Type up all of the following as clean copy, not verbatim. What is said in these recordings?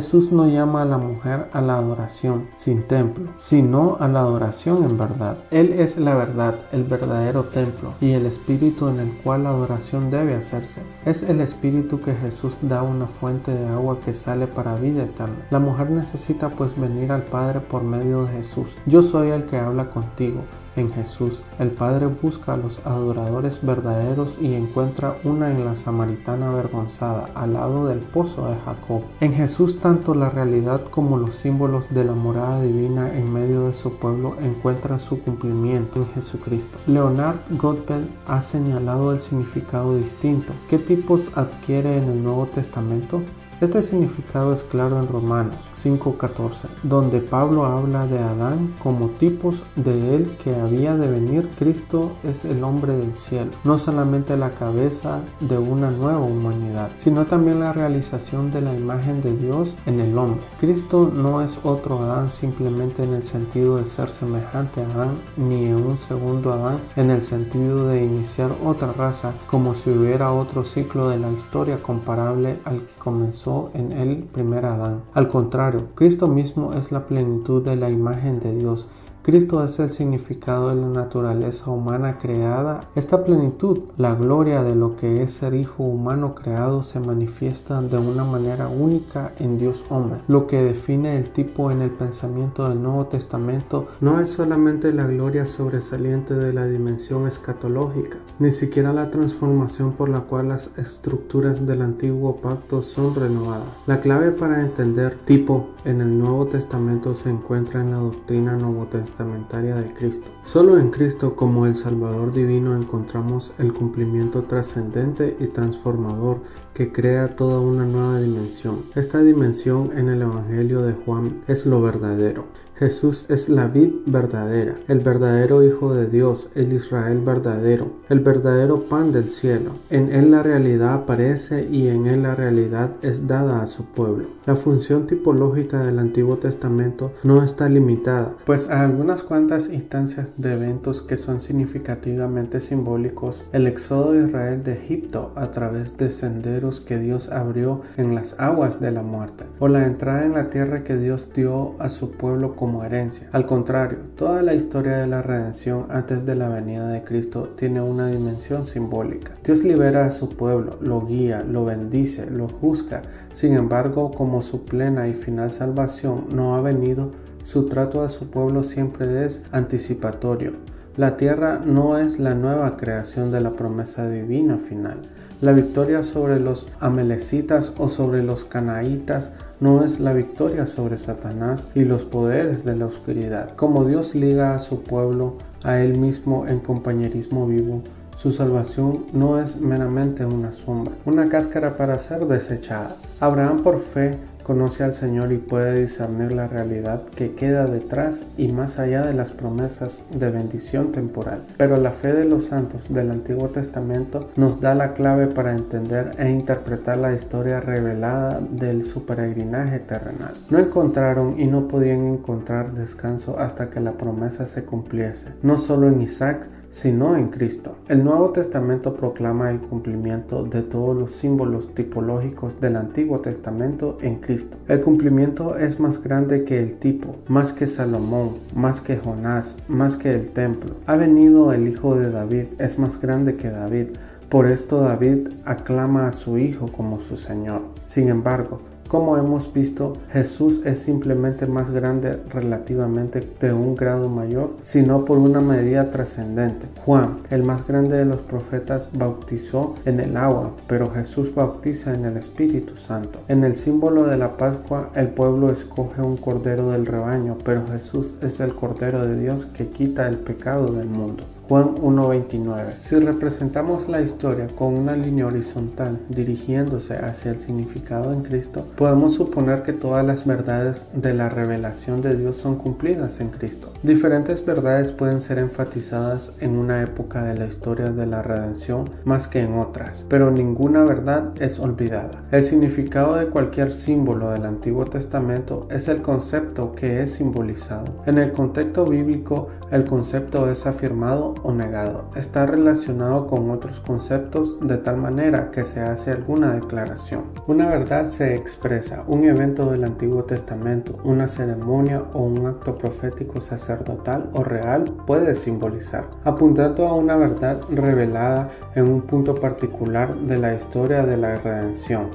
Jesús no llama a la mujer a la adoración sin templo, sino a la adoración en verdad. Él es la verdad, el verdadero templo y el espíritu en el cual la adoración debe hacerse. Es el espíritu que Jesús da una fuente de agua que sale para vida eterna. La mujer necesita pues venir al Padre por medio de Jesús. Yo soy el que habla contigo. En Jesús, el Padre busca a los adoradores verdaderos y encuentra una en la samaritana avergonzada, al lado del pozo de Jacob. En Jesús, tanto la realidad como los símbolos de la morada divina en medio de su pueblo encuentran su cumplimiento en Jesucristo. Leonard Gottfeld ha señalado el significado distinto. ¿Qué tipos adquiere en el Nuevo Testamento? Este significado es claro en Romanos 5:14, donde Pablo habla de Adán como tipos de él que había de venir. Cristo es el hombre del cielo, no solamente la cabeza de una nueva humanidad, sino también la realización de la imagen de Dios en el hombre. Cristo no es otro Adán simplemente en el sentido de ser semejante a Adán, ni en un segundo Adán en el sentido de iniciar otra raza, como si hubiera otro ciclo de la historia comparable al que comenzó en el primer Adán. Al contrario, Cristo mismo es la plenitud de la imagen de Dios. Cristo es el significado de la naturaleza humana creada. Esta plenitud, la gloria de lo que es ser hijo humano creado, se manifiesta de una manera única en Dios hombre. Lo que define el tipo en el pensamiento del Nuevo Testamento no es solamente la gloria sobresaliente de la dimensión escatológica, ni siquiera la transformación por la cual las estructuras del antiguo pacto son renovadas. La clave para entender tipo en el Nuevo Testamento se encuentra en la doctrina novotestamentaria de Cristo. Solo en Cristo como el Salvador divino encontramos el cumplimiento trascendente y transformador que crea toda una nueva dimensión. Esta dimensión en el Evangelio de Juan es lo verdadero. Jesús es la vid verdadera, el verdadero Hijo de Dios, el Israel verdadero, el verdadero pan del cielo. En él la realidad aparece y en él la realidad es dada a su pueblo. La función tipológica del Antiguo Testamento no está limitada, pues a algunas cuantas instancias de eventos que son significativamente simbólicos, el éxodo de Israel de Egipto a través de senderos que Dios abrió en las aguas de la muerte, o la entrada en la tierra que Dios dio a su pueblo como herencia. Al contrario, toda la historia de la redención antes de la venida de Cristo tiene una dimensión simbólica. Dios libera a su pueblo, lo guía, lo bendice, lo juzga. Sin embargo, como su plena y final salvación no ha venido, su trato a su pueblo siempre es anticipatorio. La tierra no es la nueva creación de la promesa divina final. La victoria sobre los amalecitas o sobre los canaítas no es la victoria sobre Satanás y los poderes de la oscuridad. Como Dios liga a su pueblo a él mismo en compañerismo vivo, su salvación no es meramente una sombra, una cáscara para ser desechada. Abraham por fe conoce al Señor y puede discernir la realidad que queda detrás y más allá de las promesas de bendición temporal. Pero la fe de los santos del Antiguo Testamento nos da la clave para entender e interpretar la historia revelada de su peregrinaje terrenal. No encontraron y no podían encontrar descanso hasta que la promesa se cumpliese, no solo en Isaac, sino en Cristo. El Nuevo Testamento proclama el cumplimiento de todos los símbolos tipológicos del Antiguo Testamento en Cristo. El cumplimiento es más grande que el tipo, más que Salomón, más que Jonás, más que el templo. Ha venido el Hijo de David, es más grande que David. Por esto David aclama a su Hijo como su Señor. Sin embargo, como hemos visto, Jesús es simplemente más grande relativamente de un grado mayor, sino por una medida trascendente. Juan, el más grande de los profetas, bautizó en el agua, pero Jesús bautiza en el Espíritu Santo. En el símbolo de la Pascua, el pueblo escoge un cordero del rebaño, pero Jesús es el Cordero de Dios que quita el pecado del mundo. Juan 1:29. Si representamos la historia con una línea horizontal dirigiéndose hacia el significado en Cristo, podemos suponer que todas las verdades de la revelación de Dios son cumplidas en Cristo. Diferentes verdades pueden ser enfatizadas en una época de la historia de la redención más que en otras, pero ninguna verdad es olvidada. El significado de cualquier símbolo del Antiguo Testamento es el concepto que es simbolizado. En el contexto bíblico, el concepto es afirmado o negado. Está relacionado con otros conceptos de tal manera que se hace alguna declaración. Una verdad se expresa. Un evento del Antiguo Testamento, una ceremonia o un acto profético sacerdotal o real puede simbolizar, apuntando a una verdad revelada en un punto particular de la historia de la redención.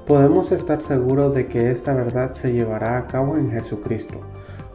Podemos estar seguros de que esta verdad se llevará a cabo en Jesucristo.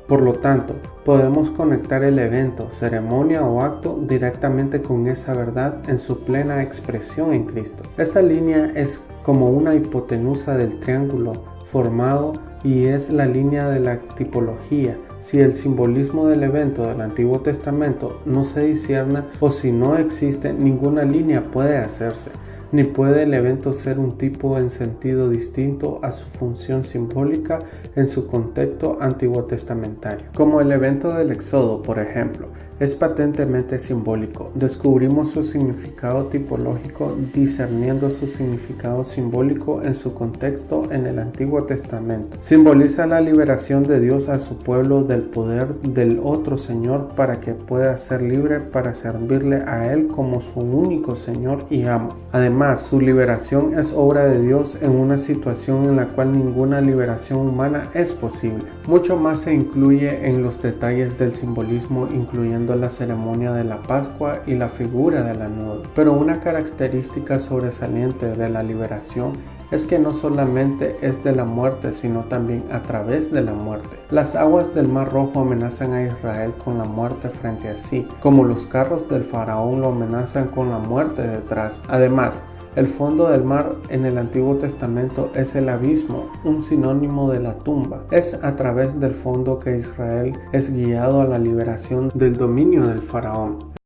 Por lo tanto, podemos conectar el evento, ceremonia o acto directamente con esa verdad en su plena expresión en Cristo. Esta línea es como una hipotenusa del triángulo formado y es la línea de la tipología. Si el simbolismo del evento del Antiguo Testamento no se discierne o si no existe, ninguna línea puede hacerse. Ni puede el evento ser un tipo en sentido distinto a su función simbólica en su contexto antiguo testamentario. Como el evento del Éxodo, por ejemplo, es patentemente simbólico. Descubrimos su significado tipológico discerniendo su significado simbólico en su contexto en el Antiguo Testamento. Simboliza la liberación de Dios a su pueblo del poder del otro Señor para que pueda ser libre para servirle a Él como su único Señor y amo. Además, su liberación es obra de Dios en una situación en la cual ninguna liberación humana es posible. Mucho más se incluye en los detalles del simbolismo, incluyendo la ceremonia de la Pascua y la figura de la nube. Pero una característica sobresaliente de la liberación es que no solamente es de la muerte, sino también a través de la muerte. Las aguas del Mar Rojo amenazan a Israel con la muerte frente a sí, como los carros del faraón lo amenazan con la muerte detrás. Además, el fondo del mar en el Antiguo Testamento es el abismo, un sinónimo de la tumba. Es a través del fondo que Israel es guiado a la liberación del dominio del faraón.